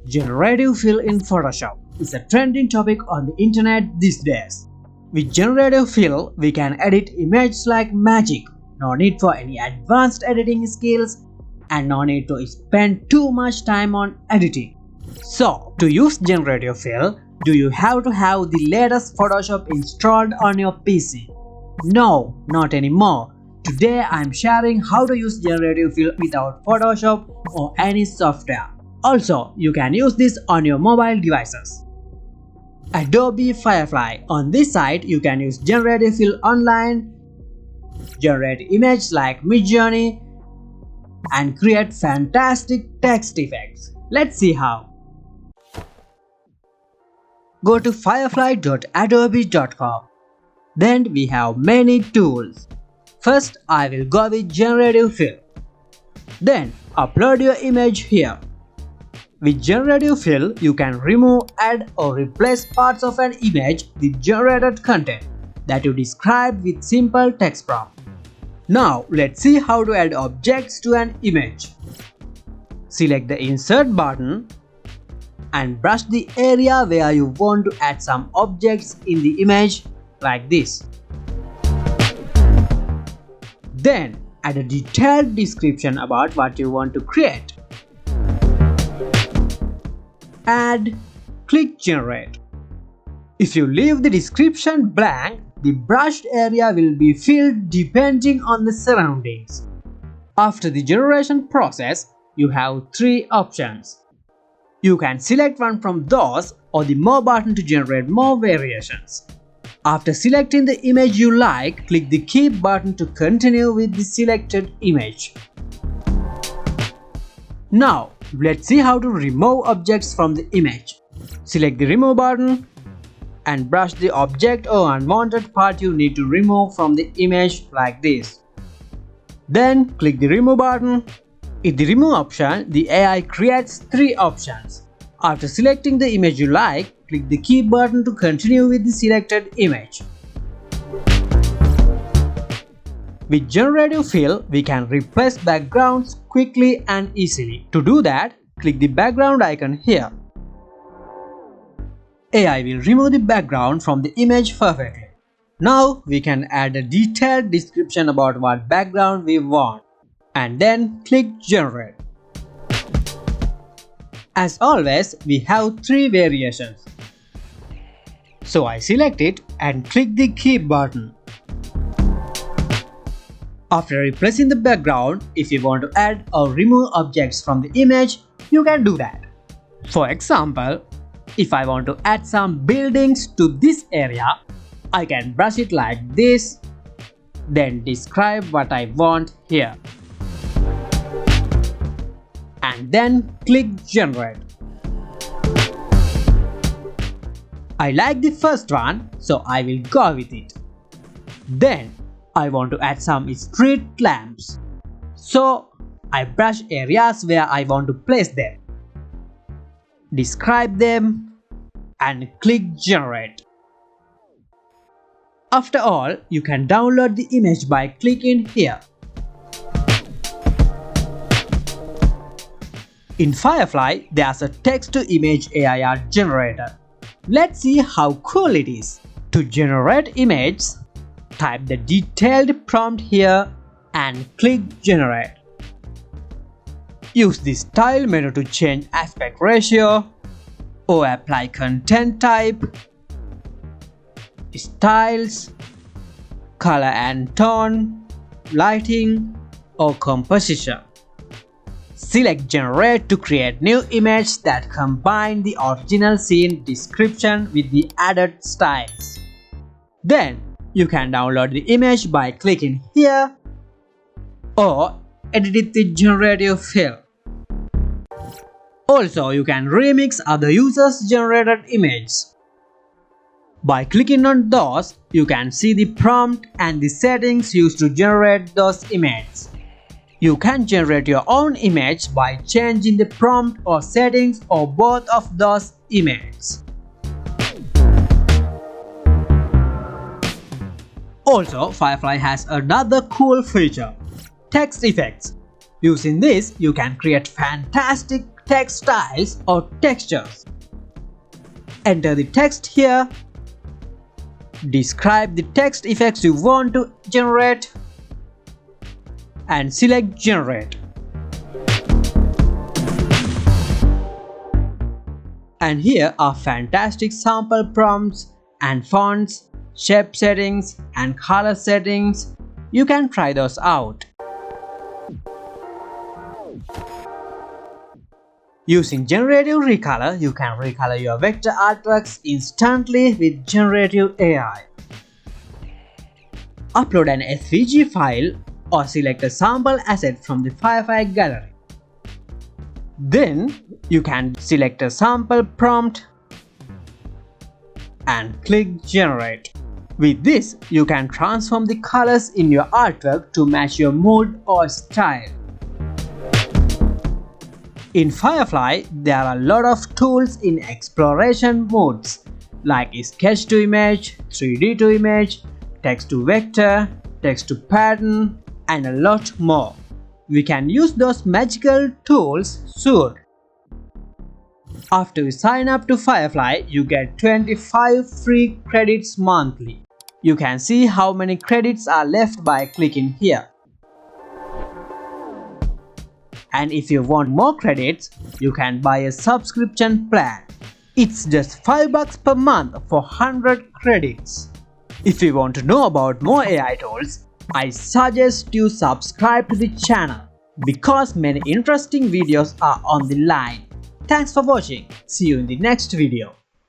Generative fill in Photoshop is a trending topic on the internet these days. With generative fill, we can edit images like magic. No need for any advanced editing skills and no need to spend too much time on editing. So, to use generative fill, do you have to have the latest Photoshop installed on your PC? No, not anymore. Today I am sharing how to use generative fill without Photoshop or any software. Also, you can use this on your mobile devices. Adobe Firefly. On this site, you can use generative fill online, generate images like Midjourney, and create fantastic text effects. Let's see how. Go to firefly.adobe.com. Then we have many tools. First, I will go with generative fill. Then upload your image here. With generative fill, you can remove, add or replace parts of an image with generated content that you describe with simple text prompt. Now let's see how to add objects to an image. Select the insert button and brush the area where you want to add some objects in the image like this. Then add a detailed description about what you want to create. Add, click generate. If you leave the description blank, the brushed area will be filled depending on the surroundings. After the generation process, you have three options. You can select one from those or the more button to generate more variations. After selecting the image you like, click the keep button to continue with the selected image. Now, let's see how to remove objects from the image. Select the remove button and brush the object or unwanted part you need to remove from the image like this. Then click the remove button. In the remove option, the AI creates three options. After selecting the image you like, click the keep button to continue with the selected image. With generative fill, we can replace backgrounds quickly and easily. To do that, click the background icon here. AI will remove the background from the image perfectly. Now we can add a detailed description about what background we want and then click generate. As always, we have three variations. So I select it and click the keep button. After replacing the background, if you want to add or remove objects from the image, you can do that. For example, if I want to add some buildings to this area, I can brush it like this, then describe what I want here. And then click generate. I like the first one, so I will go with it. Then I want to add some street lamps. So I brush areas where I want to place them. Describe them and click generate. After all, you can download the image by clicking here. In Firefly, there's a text-to-image AIR generator. Let's see how cool it is. To generate images, type the detailed prompt here and click generate. Use the style menu to change aspect ratio or apply content type, styles, color and tone, lighting or composition. Select generate to create new images that combine the original scene description with the added styles. Then you can download the image by clicking here or edit it with generative fill. Also, you can remix other users' generated images. By clicking on those, you can see the prompt and the settings used to generate those images. You can generate your own image by changing the prompt or settings or both of those images. Also, Firefly has another cool feature, text effects. Using this, you can create fantastic text styles or textures. Enter the text here. Describe the text effects you want to generate and select Generate. And here are fantastic sample prompts and fonts, shape settings and color settings. You can try those out. Using Generative Recolor, you can recolor your vector artworks instantly with Generative AI. Upload an SVG file or select a sample asset from the Firefly gallery. Then you can select a sample prompt and click Generate. With this, you can transform the colors in your artwork to match your mood or style. In Firefly, there are a lot of tools in exploration modes like sketch to image, 3D to image, text to vector, text to pattern, and a lot more. We can use those magical tools soon. After you sign up to Firefly, you get 25 free credits monthly. You can see how many credits are left by clicking here. And if you want more credits, you can buy a subscription plan. It's just $5 per month for 100 credits. If you want to know about more AI tools, I suggest you subscribe to the channel because many interesting videos are on the line. Thanks for watching. See you in the next video.